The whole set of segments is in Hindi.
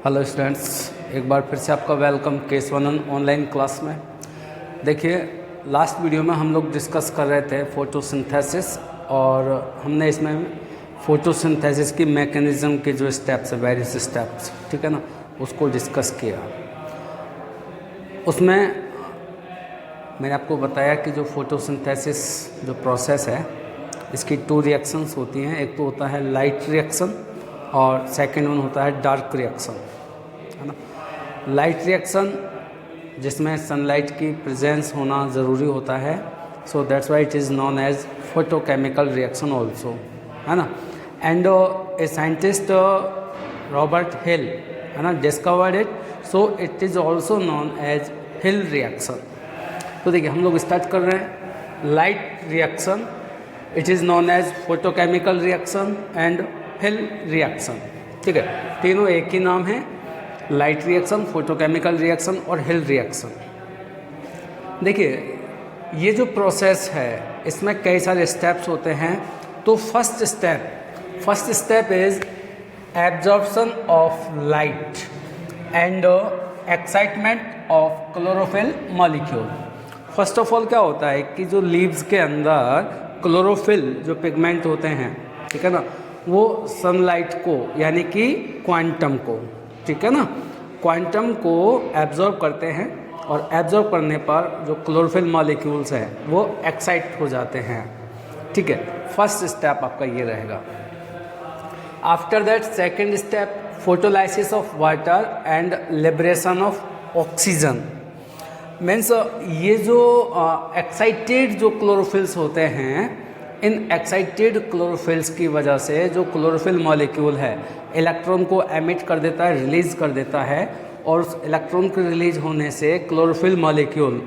हेलो स्टूडेंट्स, एक बार फिर से आपका welcome case one online class में। देखिए, लास्ट वीडियो में हम लोग डिस्कस कर रहे थे फोटोसिंथेसिस, और हमने इसमें फोटोसिंथेसिस की मैकेनिज्म के जो स्टेप्स है, वेरियस स्टेप्स, ठीक है ना, उसको डिस्कस किया। उसमें मैंने आपको बताया कि जो फोटोसिंथेसिस जो प्रोसेस है, इसकी 2 रिएक्शंस होती हैं। एक तो होता है लाइट रिएक्शन और सेकेंड वन होता है डार्क रिएक्शन, है ना। लाइट रिएक्शन जिसमें सनलाइट की प्रेजेंस होना ज़रूरी होता है, so that's why it is known as photochemical reaction also, है ना। And a scientist Robert Hill, है ना, discovered it, so it is also known as Hill reaction. तो देखिए, हम लोग स्टार्ट कर रहे हैं light reaction, it is known as photochemical reaction and hill reaction, ठीक है। तीनों एक ही नाम है, लाइट रिएक्शन, फोटोकेमिकल रिएक्शन और हिल रिएक्शन। देखिए, ये जो प्रोसेस है इसमें कई सारे स्टेप्स होते हैं। तो first step is absorption of light and excitement of chlorophyll molecule. First of all क्या होता है कि जो लीव्स के अंदर क्लोरोफिल जो पिगमेंट होते हैं, ठीक है ना, वो सनलाइट को यानी कि क्वांटम को, ठीक है ना, क्वांटम को एब्जॉर्ब करते हैं, और एब्जॉर्ब करने पर जो क्लोरोफिल मॉलिक्यूल्स हैं वो एक्साइट हो जाते हैं, ठीक है। फर्स्ट स्टेप आपका ये रहेगा। After that second step, photolysis of water and liberation of oxygen. Means ये जो एक्साइटेड जो क्लोरोफिल्स होते हैं, इन एक्साइटेड क्लोरोफिल्स की वजह से जो क्लोरोफिल मॉलिक्यूल है इलेक्ट्रॉन को एमिट कर देता है, रिलीज कर देता है, और उस इलेक्ट्रॉन के रिलीज होने से क्लोरोफिल मॉलिक्यूल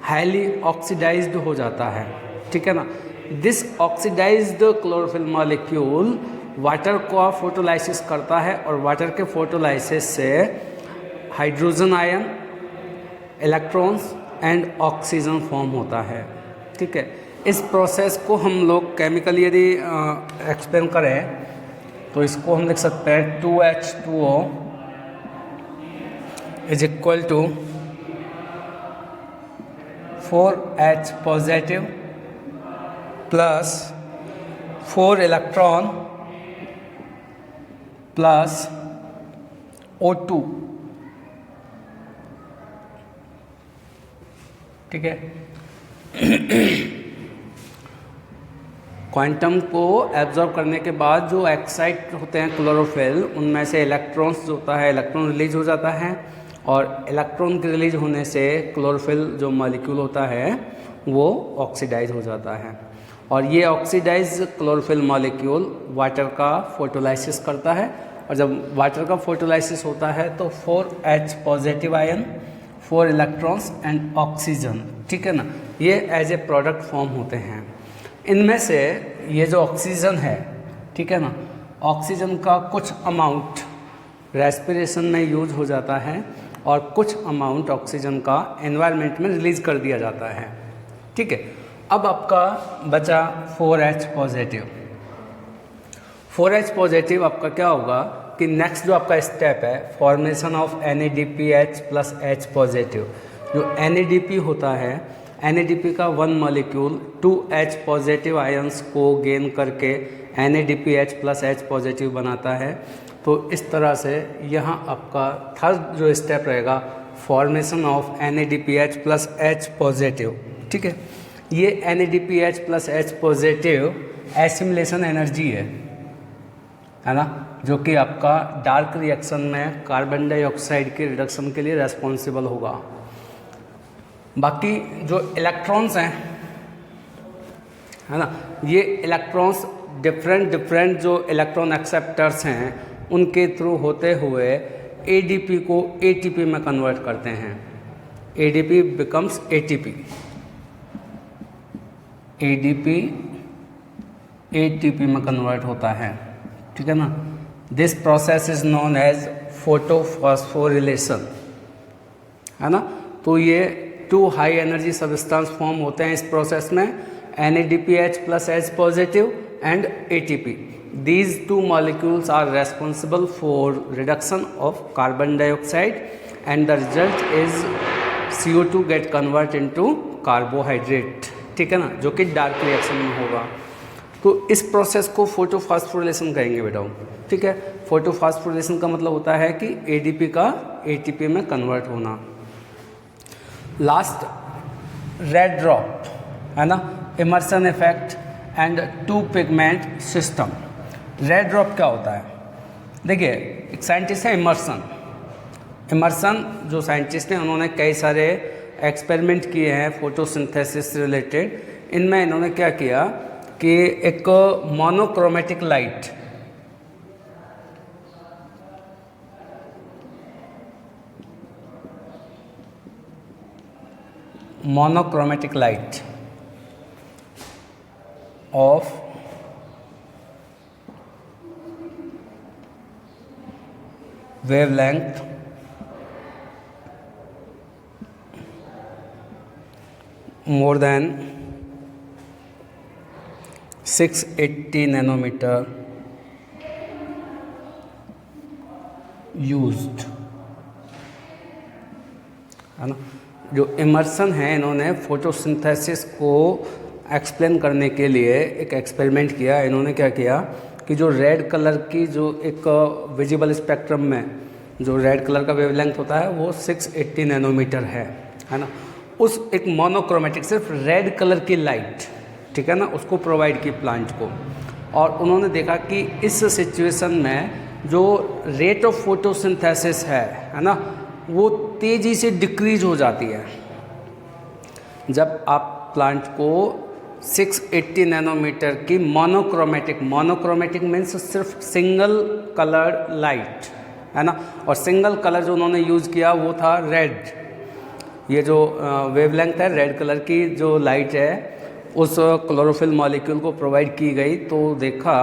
हाईली ऑक्सीडाइज्ड हो जाता है, ठीक है ना। This oxidised chlorophyll molecule water को फोटोलाइसिस करता है, और वाटर के फोटोलाइसिस से hydrogen ion, electrons and oxygen form होता है, ठीक है। इस प्रोसेस को हम लोग केमिकली यदि एक्सप्लेन करें तो इसको हम लिख सकते हैं 2H2O is equal to 4H positive plus 4 electron plus O2, ठीक है। क्वांटम को एब्जॉर्ब करने के बाद जो एक्साइट होते हैं क्लोरोफिल, उनमें से इलेक्ट्रॉन्स जो होता है, इलेक्ट्रॉन रिलीज हो जाता है, और इलेक्ट्रॉन के रिलीज होने से क्लोरोफिल जो मॉलिक्यूल होता है वो ऑक्सीडाइज हो जाता है, और ये ऑक्सीडाइज क्लोरोफिल मॉलिक्यूल वाटर का फोटोलाइसिस करता है, और जब वाटर का फोटोलाइसिस होता है तो 4H positive ion, 4 electrons and oxygen, ठीक है ना, ये एज ए प्रोडक्ट फॉर्म होते हैं। इनमें से ये जो ऑक्सीजन है, ठीक है ना, ऑक्सीजन का कुछ अमाउंट रेस्पिरेशन में यूज हो जाता है, और कुछ अमाउंट ऑक्सीजन का एनवायरनमेंट में रिलीज कर दिया जाता है, ठीक है। अब आपका बचा 4H पॉजिटिव। 4H पॉजिटिव आपका क्या होगा कि नेक्स्ट जो आपका स्टेप है, formation of NADPH plus H positive. जो NADP होता है, NADP का 1 मॉलिक्यूल 2H पॉजिटिव आयंस को गेन करके NADPH प्लस H पॉजिटिव बनाता है। तो इस तरह से यहाँ आपका थर्ड जो स्टेप रहेगा, formation of NADPH plus H positive, ठीक है। ये NADPH plus H positive assimilation energy है ना, जो कि आपका डार्क रिएक्शन में कार्बन डाइऑक्साइड के रिडक्शन के लिए रेस्पॉन्सिबल होगा। बाकी जो इलेक्ट्रॉन्स हैं, है ना, ये इलेक्ट्रॉन्स डिफरेंट जो इलेक्ट्रॉन एक्सेप्टर्स हैं उनके थ्रू होते हुए ADP को ATP में कन्वर्ट करते हैं। ADP becomes ATP, ADP ATP में कन्वर्ट होता है, ठीक है ना। This process is known as photophosphorylation, है ना। तो ये 2 हाई एनर्जी सब्सटेंस फॉर्म होते हैं इस प्रोसेस में, NADPH plus H positive and ATP। these two molecules are responsible for reduction of carbon dioxide and the result is CO2 get convert into carbohydrate, ठीक है ना, जो कि डार्क रिएक्शन में होगा। तो इस प्रोसेस को फोटोफॉस्फोरिलेशन कहेंगे बेटा, ठीक है। फोटोफॉस्फोरिलेशन का मतलब होता है कि एडीपी का एटीपी में कन्वर्ट होना। लास्ट रेड ड्रॉप है ना, Emerson effect and two pigment system. Red drop क्या होता है? देखिए, एक साइंटिस्ट है इमर्सन जो साइंटिस्ट हैं, उन्होंने कई सारे एक्सपेरिमेंट किए हैं फोटोसिंथेसिस से रिलेटेड। इनमें इन्होंने क्या किया कि एक monochromatic light of wavelength more than 680 nanometer used, है ना। जो इमर्सन है, इन्होंने फोटोसिंथेसिस को एक्सप्लेन करने के लिए एक एक्सपेरिमेंट किया। इन्होंने क्या किया कि जो रेड कलर की जो एक विजिबल स्पेक्ट्रम में जो रेड कलर का वेवलेंथ होता है वो 680 नैनोमीटर है ना। उस एक मोनोक्रोमेटिक सिर्फ रेड कलर की लाइट, ठीक है ना, उसको प्रोवाइड की प्लांट को। और उन्होंने देखा कि इस सिचुएशन में जो रेट ऑफ फोटोसिंथेसिस है ना, वो तेज़ी से डिक्रीज हो जाती है जब आप प्लांट को 680 नैनोमीटर की मोनोक्रोमेटिक मीन्स सिर्फ सिंगल कलर लाइट, है ना। और सिंगल कलर जो उन्होंने यूज़ किया वो था रेड। ये जो वेवलेंथ है, रेड कलर की जो लाइट है, उस क्लोरोफिल मॉलिक्यूल को प्रोवाइड की गई। तो देखा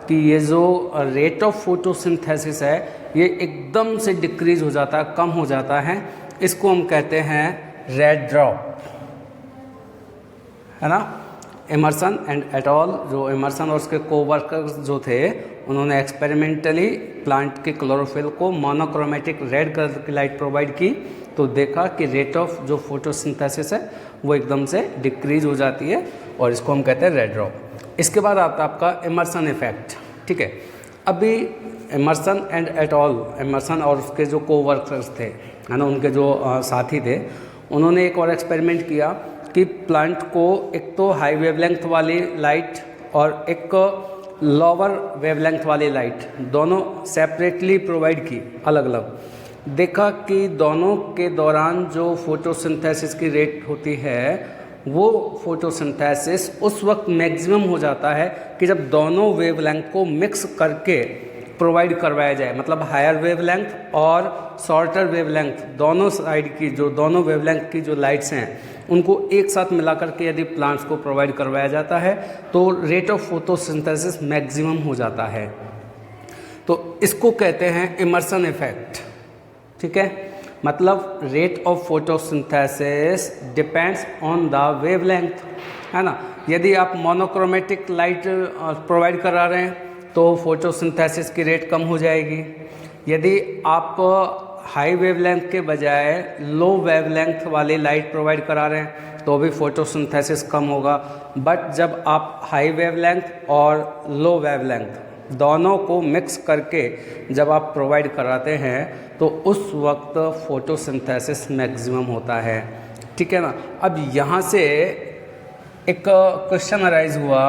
कि ये जो रेट ऑफ फोटोसिंथेसिस है ये एकदम से डिक्रीज हो जाता है, कम हो जाता है। इसको हम कहते हैं रेड ड्रॉप, है ना। इमर्सन एंड एट ऑल, जो इमर्सन और उसके कोवर्कर्स जो थे, उन्होंने एक्सपेरिमेंटली प्लांट के क्लोरोफिल को मोनोक्रोमेटिक रेड कलर की लाइट प्रोवाइड की। तो देखा कि रेट ऑफ जो फोटोसिंथेसिस है वो एकदम से डिक्रीज हो जाती है और इसको हम कहते हैं रेड ड्रॉप। इसके बाद आता है आपका इमर्सन इफेक्ट, ठीक है। अभी Emerson and et al, Emerson और उसके जो कोवर्कर्स थे, है ना, उनके जो साथी थे, उन्होंने एक और एक्सपेरिमेंट किया कि प्लांट को एक तो हाई वेवलेंथ वाली लाइट और एक लोअर वेवलेंथ वाली लाइट दोनों सेपरेटली प्रोवाइड की, अलग अलग। देखा कि दोनों के दौरान जो फोटोसिंथेसिस की रेट होती है वो फोटोसिंथेसिस उस वक्त मैक्सिमम हो जाता है कि जब दोनों वेवलेंथ को मिक्स करके प्रोवाइड करवाया जाए। मतलब हायर वेवलेंथ और शॉर्टर वेवलेंथ दोनों साइड की जो दोनों वेवलेंथ की जो लाइट्स हैं उनको एक साथ मिला करके यदि प्लांट्स को प्रोवाइड करवाया जाता है तो रेट ऑफ फोटोसिंथेसिस मैक्सिमम हो जाता है। तो इसको कहते हैं इमर्सन इफेक्ट, ठीक है। मतलब rate of photosynthesis depends on the wavelength, है ना। यदि आप मोनोक्रोमेटिक लाइट प्रोवाइड करा रहे हैं तो फोटोसिंथेसिस की रेट कम हो जाएगी। यदि आप हाई वेवलेंथ के बजाय लो वेवलेंथ वाली लाइट प्रोवाइड करा रहे हैं तो भी फोटोसिंथेसिस कम होगा। बट जब आप हाई वेवलेंथ और लो वेवलेंथ दोनों को मिक्स करके जब आप प्रोवाइड कराते हैं तो उस वक्त फोटोसिंथेसिस मैक्सिमम होता है, ठीक है ना। अब यहाँ से एक क्वेश्चन अराइज हुआ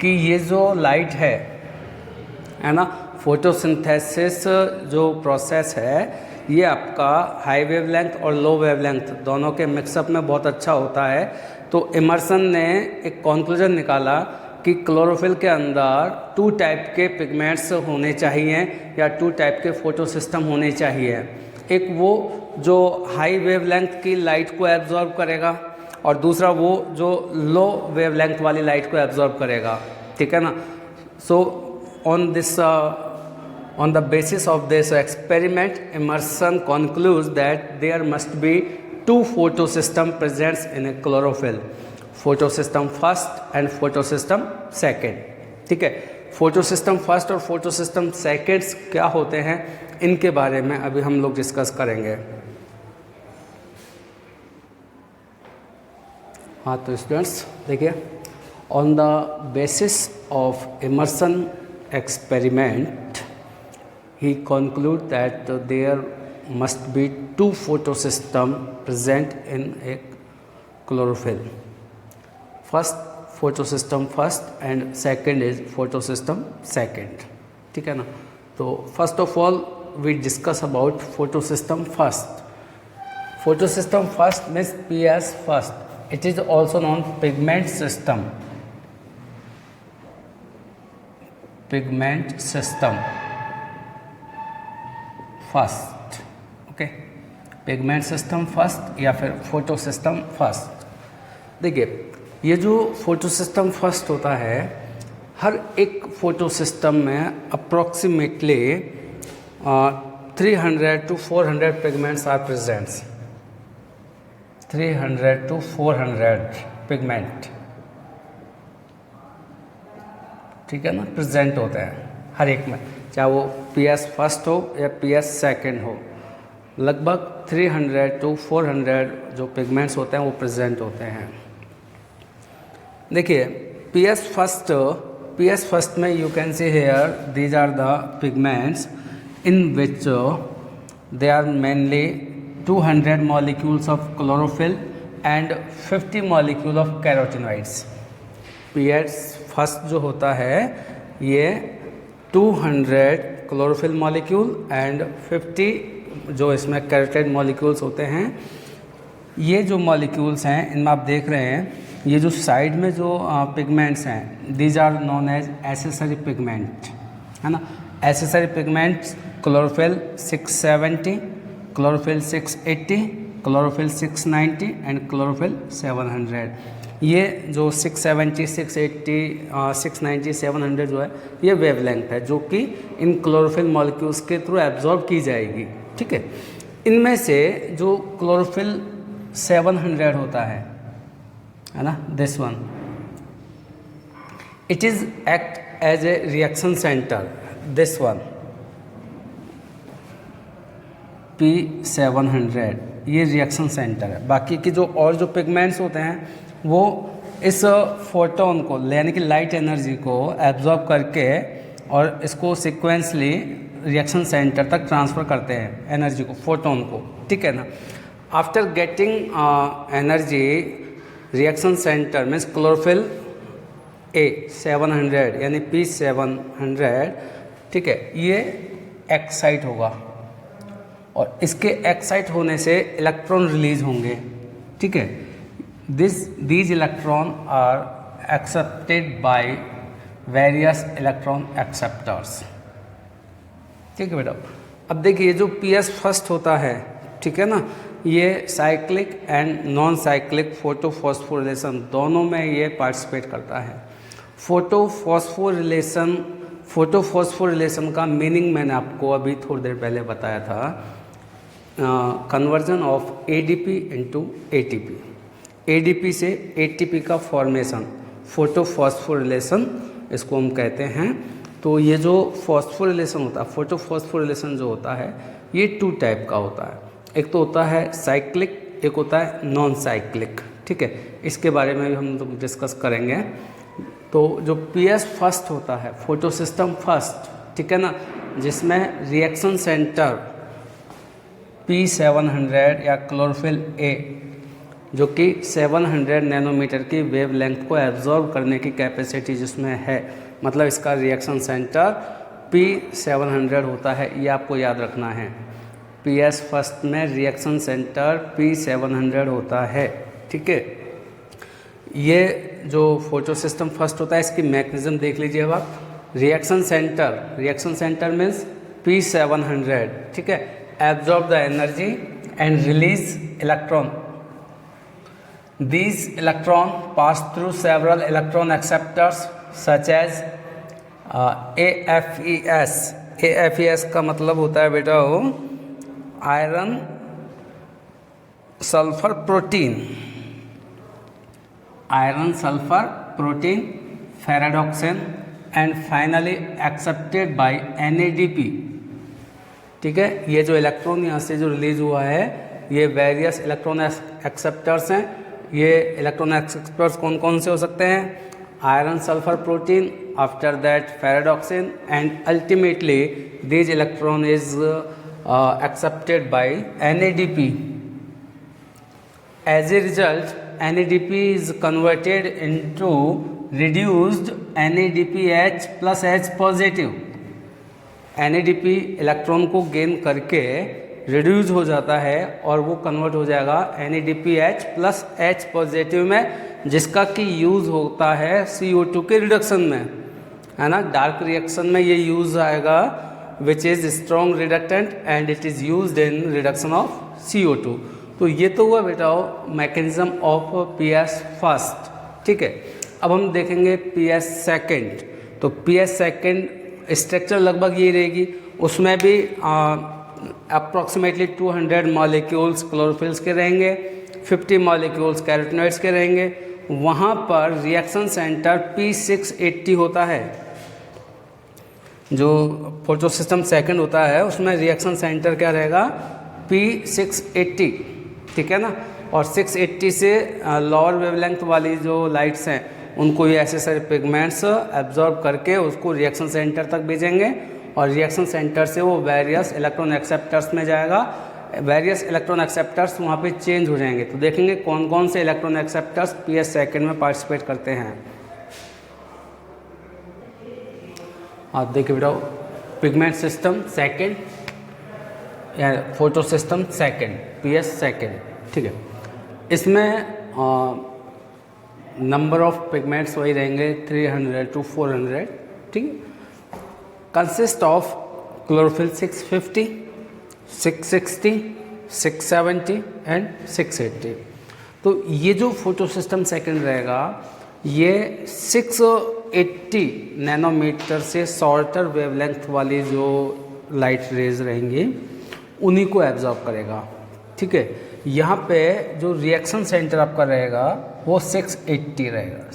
कि ये जो लाइट है ना, फोटोसिंथेसिस जो प्रोसेस है ये आपका हाई वेवलेंथ और लो वेवलेंथ दोनों के मिक्सअप में बहुत अच्छा होता है। तो इमर्सन ने एक कंक्लूजन निकाला कि क्लोरोफिल के अंदर 2 टाइप के पिगमेंट्स होने चाहिए या 2 टाइप के फोटो सिस्टम होने चाहिए। एक वो जो हाई वेवलेंथ की लाइट को एब्जॉर्ब करेगा और दूसरा वो जो लो वेवलेंथ वाली लाइट को एब्जॉर्ब करेगा, ठीक है ना। सो on the basis of this experiment, Emerson concludes that there must be 2 photosystem present in a chlorophyll, photosystem first and photosystem second, ठीक है। फोटो सिस्टम फर्स्ट और फोटो सिस्टम सेकेंड्स क्या होते हैं, इनके बारे में अभी हम लोग डिस्कस करेंगे। हाँ तो स्टूडेंट्स देखिए, on the basis of Emerson experiment he conclude that there must be two photosystem present in a chlorophyll. First photosystem first and second is photosystem second, ठीक है ना। तो first of all we discuss about photosystem first. Photosystem first means PS first. It is also known pigment system. Pigment system first, okay, pigment system first या फिर फोटो सिस्टम फर्स्ट। देखिए ये जो फोटो सिस्टम फर्स्ट होता है, हर एक फोटो सिस्टम में approximately 300 to 400 pigments are presents. 300 to 400 पिगमेंट, ठीक है ना, प्रेजेंट होते हैं हर एक में, चाहे वो PS फर्स्ट हो या PS सेकेंड हो। लगभग 300 to 400 जो पिगमेंट्स होते हैं वो प्रेजेंट होते हैं। देखिए PS फर्स्ट में you can see here these are the pigments in which they are mainly 200 molecules of chlorophyll and 50 molecule of carotenoids. PS first जो होता है ये 200 क्लोरोफिल मॉलिक्यूल एंड 50 जो इसमें कैरोटिनॉइड मॉलिक्यूल्स होते हैं। ये जो मॉलिक्यूल्स हैं इनमें आप देख रहे हैं, ये जो साइड में जो पिगमेंट्स हैं these are known as accessory pigment, है ना। Accessory pigments chlorophyll 670, chlorophyll 680, chlorophyll 690 and chlorophyll 700। ये जो 670, 680, 690, 700 जो है ये वेवलेंथ है जो कि इन क्लोरोफिल मॉलिक्यूल्स के थ्रू एब्जॉर्ब की जाएगी, ठीक है। इनमें से जो क्लोरोफिल 700 होता है ना, this one, it is act as a reaction centre. This one P700 ये रिएक्शन सेंटर है। बाकी की जो और जो पिगमेंट्स होते हैं वो इस फोटोन को यानी कि लाइट एनर्जी को एब्जॉर्ब करके और इसको सीक्वेंसली रिएक्शन सेंटर तक ट्रांसफ़र करते हैं एनर्जी को, फोटोन को, ठीक है ना। After getting energy reaction centre means chlorophyll A 700 यानी P700, ठीक है, ये एक्साइट होगा और इसके एक्साइट होने से इलेक्ट्रॉन रिलीज होंगे, ठीक है। These electron are accepted by various electron acceptors, ठीक है बेटा। अब देखिए जो PS फर्स्ट होता है, ठीक है ना, ये cyclic and non cyclic photophosphorylation दोनों में ये पार्टिसिपेट करता है। फोटोफॉस्फोरिलेशन का मीनिंग मैंने आपको अभी थोड़ी देर पहले बताया था, conversion of ADP into ATP। ADP से ATP का फॉर्मेशन फोटोफॉस्फोरिलेशन इसको हम कहते हैं। तो ये जो फॉस्फोरिलेशन होता है, फोटोफॉस्फोरिलेशन जो होता है ये 2 टाइप का होता है। एक तो होता है साइक्लिक, एक होता है नॉन साइक्लिक, ठीक है। इसके बारे में भी हम लोग डिस्कस करेंगे। तो जो PS फर्स्ट होता है, फोटो सिस्टम फर्स्ट, ठीक है ना, जिसमें रिएक्शन सेंटर P700 या क्लोरोफिल A जो कि 700 नैनोमीटर की वेवलेंथ को एब्जॉर्ब करने की कैपेसिटी जिसमें है, मतलब इसका रिएक्शन सेंटर P700 होता है, ये आपको याद रखना है। PS फर्स्ट में रिएक्शन सेंटर P700 होता है, ठीक है। ये जो फोटो सिस्टम फर्स्ट होता है इसकी मैकेनिज्म देख लीजिए अब आप। रिएक्शन सेंटर मीन्स P700, ठीक है, absorb the energy and release electron. These electron pass through several electron acceptors such as AFES। AFES का मतलब होता है बेटा वो iron sulphur protein, ferredoxin and finally accepted by NADP। ठीक है, ये जो इलेक्ट्रॉन यहाँ से जो रिलीज हुआ है ये वेरियस इलेक्ट्रॉन एक्सेप्टर्स हैं। ये इलेक्ट्रॉन एक्सेप्टर्स कौन कौन से हो सकते हैं? Iron sulphur protein, after that ferredoxin, and ultimately this electron is accepted by NADP. As a result, NADP is converted into reduced NADPH plus H positive. NADP electron को गेन करके रिड्यूस हो जाता है और वो कन्वर्ट हो जाएगा NADPH प्लस H पॉजिटिव में, जिसका कि यूज़ होता है CO2 के रिडक्शन में, है ना। डार्क रिएक्शन में ये यूज़ आएगा which is strong reductant and it is used in reduction of CO2। तो ये तो हुआ बेटा मैकेनिज्म ऑफ PS फर्स्ट। ठीक है, अब हम देखेंगे PS सेकेंड। तो PS सेकेंड स्ट्रक्चर लगभग ये रहेगी, उसमें भी अप्रॉक्सीमेटली 200 मॉलिक्यूल्स क्लोरोफिल्स के रहेंगे, 50 मॉलिक्यूल्स कैरोटिनॉइड्स के रहेंगे। वहाँ पर रिएक्शन सेंटर P680 होता है। जो फोटो सिस्टम सेकंड होता है उसमें रिएक्शन सेंटर क्या रहेगा? P680। ठीक है ना। और 680 से लोअर वेवलेंथ वाली जो लाइट्स हैं उनको ये ऐसे सारे पिगमेंट्स एब्जॉर्ब करके उसको रिएक्शन सेंटर तक भेजेंगे और रिएक्शन सेंटर से वो वेरियस इलेक्ट्रॉन एक्सेप्टर्स में जाएगा। वेरियस इलेक्ट्रॉन एक्सेप्टर्स वहाँ पे चेंज हो जाएंगे। तो देखेंगे कौन कौन से इलेक्ट्रॉन एक्सेप्टर्स PS सेकंड में पार्टिसिपेट करते हैं। आप देखिए बेटा, पिगमेंट सिस्टम सेकंड या photo system second, PS second. ठीक है, इसमें नंबर ऑफ पिगमेंट्स वही रहेंगे 300 to 400। ठीक है, कंसिस्ट ऑफ क्लोरोफिल 650, 660, 670 एंड 680। तो ये जो फोटो सिस्टम सेकंड रहेगा ये 680 नैनोमीटर से शॉर्टर वेवलेंथ वाली जो लाइट रेज रहेंगी उन्हीं को एब्जॉर्ब करेगा। ठीक है, यहाँ पे जो रिएक्शन सेंटर आपका रहेगा वो 680 रहेगा,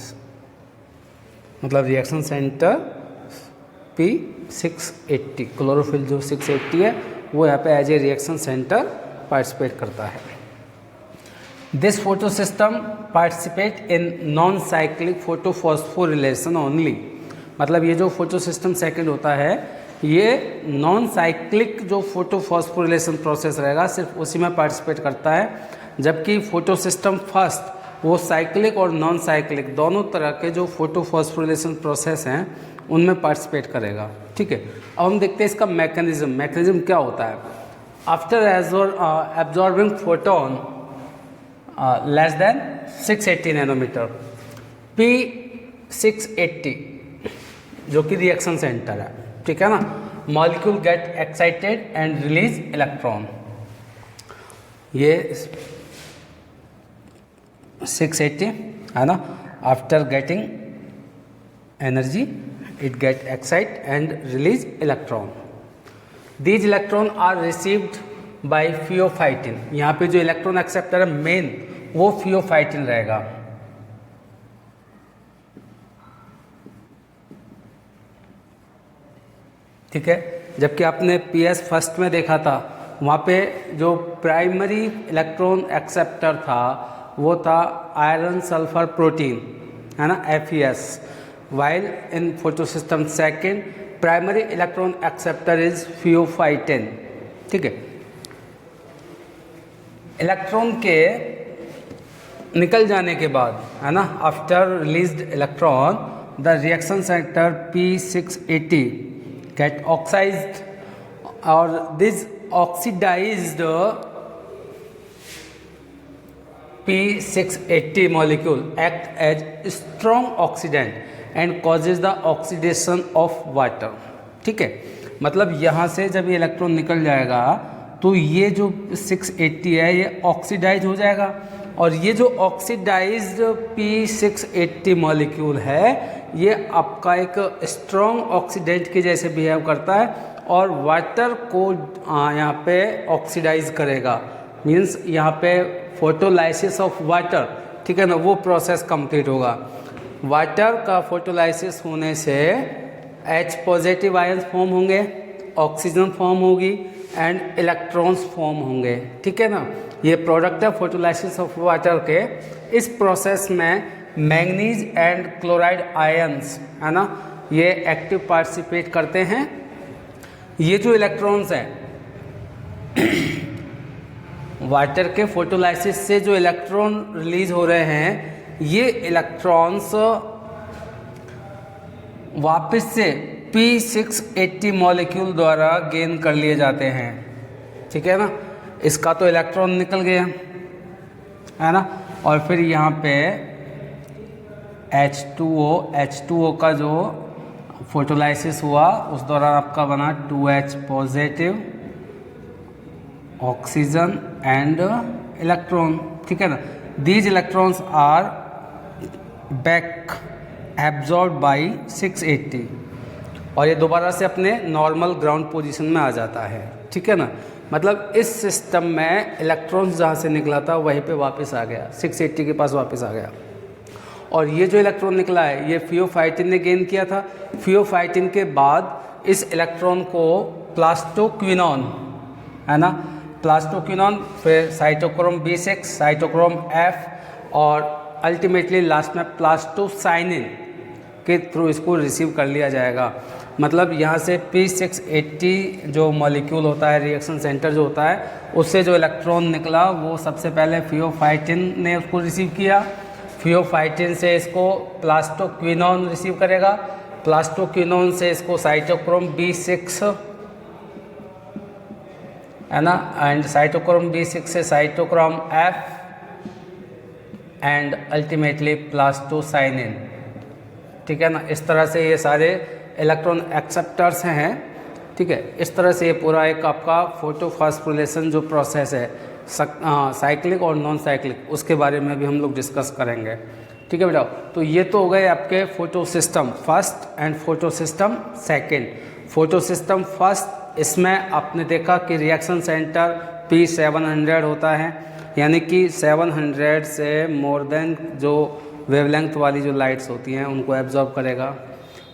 मतलब रिएक्शन सेंटर P680, क्लोरोफिल जो 680 है वो यहाँ पे as a reaction centre participate करता है। This photo system participate in non cyclic photophosphorylation only. मतलब ये जो फोटो सिस्टम सेकेंड होता है ये नॉन साइक्लिक जो फोटोफॉस्फोरिलेशन प्रोसेस रहेगा सिर्फ उसी में पार्टिसिपेट करता है, जबकि फोटो सिस्टम फर्स्ट वो साइक्लिक और नॉन साइक्लिक दोनों तरह के जो फोटोफॉस्फोरिलेशन प्रोसेस हैं उनमें पार्टिसिपेट करेगा। ठीक है, अब हम देखते हैं इसका मैकेनिज्म क्या होता है। After absorbing photon less than 680 nanometre, P680 जो कि रिएक्शन सेंटर है, ठीक है ना, molecule get excited and release electron. ये 680 है ना, after getting energy it get excite and release electron. These electron are received by phaeophytin. यहाँ पे जो इलेक्ट्रॉन एक्सेप्टर है मेन वो फियोफाइटिन रहेगा। ठीक है, जबकि आपने PS फर्स्ट में देखा था वहाँ पे जो प्राइमरी इलेक्ट्रॉन एक्सेप्टर था वो था आयरन सल्फर प्रोटीन, है ना, FeS, while in photosystem second primary electron acceptor is pheophytin। ठीक है, इलेक्ट्रॉन के निकल जाने के बाद, है ना, after released electron the reaction centre P680 get oxidised और this oxidised P680 molecule act as strong oxidant and causes the oxidation of water। ठीक है, मतलब यहाँ से जब ये इलेक्ट्रॉन निकल जाएगा तो ये जो 680 है ये ऑक्सीडाइज हो जाएगा और ये जो ऑक्सीडाइज्ड P680 मॉलिक्यूल है ये आपका एक स्ट्रॉन्ग ऑक्सीडेंट के जैसे बिहेव करता है और वाटर को यहाँ पे ऑक्सीडाइज करेगा। मीन्स यहाँ पे फोटोलाइसिस ऑफ वाटर, ठीक है ना, वो प्रोसेस कंप्लीट होगा। वाटर का फोटोलाइसिस होने से H पॉजिटिव आयंस फॉर्म होंगे, ऑक्सीजन फॉर्म होगी एंड इलेक्ट्रॉन्स फॉर्म होंगे, ठीक है ना। ये प्रोडक्ट है फोटोलाइसिस ऑफ वाटर के। इस प्रोसेस में मैंगनीज एंड क्लोराइड आयंस, है ना, ये एक्टिव पार्टिसिपेट करते हैं। ये जो इलेक्ट्रॉन्स हैं वाटर के फोटोलाइसिस से जो इलेक्ट्रॉन रिलीज हो रहे हैं, ये इलेक्ट्रॉन्स वापस से P680 मॉलिक्यूल द्वारा गेन कर लिए जाते हैं, ठीक है ना। इसका तो इलेक्ट्रॉन निकल गया, है ना, और फिर यहाँ पे H2O का जो फोटोलाइसिस हुआ उस दौरान आपका बना 2H positive, oxygen and electron, ठीक है ना। These electrons are back absorb by 680 और ये दोबारा से अपने नॉर्मल ग्राउंड पोजीशन में आ जाता है, ठीक है ना। मतलब इस सिस्टम में इलेक्ट्रॉन्स जहाँ से निकला था वहीं पे वापस आ गया, 680 के पास वापस आ गया। और ये जो इलेक्ट्रॉन निकला है ये फियोफाइटिन ने गेन किया था। फियोफाइटिन के बाद इस इलेक्ट्रॉन को प्लास्टोक्विनॉन, है ना, प्लास्टोक्विनॉन, फिर साइटोक्रोम B6, साइटोक्रोम F और अल्टीमेटली लास्ट में प्लास्टोसाइनिन के थ्रू इसको रिसीव कर लिया जाएगा। मतलब यहाँ से P680 जो मॉलिक्यूल होता है, रिएक्शन सेंटर जो होता है, उससे जो इलेक्ट्रॉन निकला वो सबसे पहले फियोफाइटिन ने उसको रिसीव किया। फियोफाइटिन से इसको प्लास्टोक्विनॉन रिसीव करेगा, प्लास्टोक्विनॉन से इसको साइटोक्रोम B6, है ना, एंड साइटोक्रोम B6 से cytochrome F and ultimately plastocyanin, ठीक है ना। इस तरह से ये सारे इलेक्ट्रॉन एक्सेप्टर्स हैं, ठीक है। इस तरह से ये पूरा एक आपका फोटोफॉस्फोरिलेशन जो प्रोसेस है, साइक्लिक और नॉन साइक्लिक, उसके बारे में भी हम लोग डिस्कस करेंगे, ठीक है बेटा। तो ये तो हो गए आपके photo system first and photo system second. Photo system first, इसमें आपने देखा कि रिएक्शन सेंटर P700 होता है, यानी कि 700 से मोर देन जो वेवलेंथ वाली जो लाइट्स होती हैं उनको एब्जॉर्ब करेगा।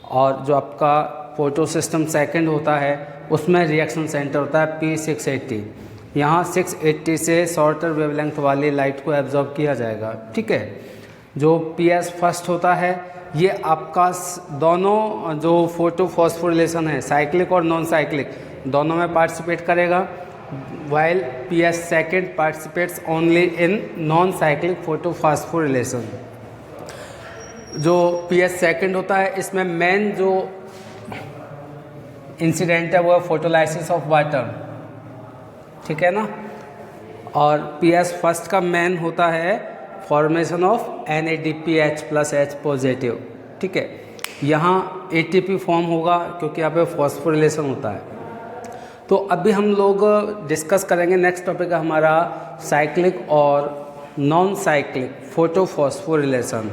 और जो आपका फोटो सिस्टम सेकंड होता है उसमें रिएक्शन सेंटर होता है P680, यहाँ 680 से शॉर्टर वेवलेंथ वाली लाइट को एब्जॉर्ब किया जाएगा, ठीक है। जो PS फर्स्ट होता है ये आपका दोनों जो फोटो फॉस्फोरिलेशन है, साइक्लिक और नॉन साइक्लिक, दोनों में पार्टिसिपेट करेगा, while PS second participates only in non cyclic photo phosphorylation. जो PS सेकेंड होता है इसमें मेन जो इंसिडेंट है वो है फोटोलाइसिस ऑफ वाटर, ठीक है ना। और PS फर्स्ट का मेन होता है फॉर्मेशन ऑफ NADPH+H पॉजिटिव, ठीक है। यहाँ ATP फॉर्म होगा क्योंकि यहाँ पे फॉस्फोरिलेशन होता है। तो अभी हम लोग डिस्कस करेंगे, नेक्स्ट टॉपिक है हमारा साइक्लिक और नॉन साइक्लिक फोटोफॉस्फोरिलेशन।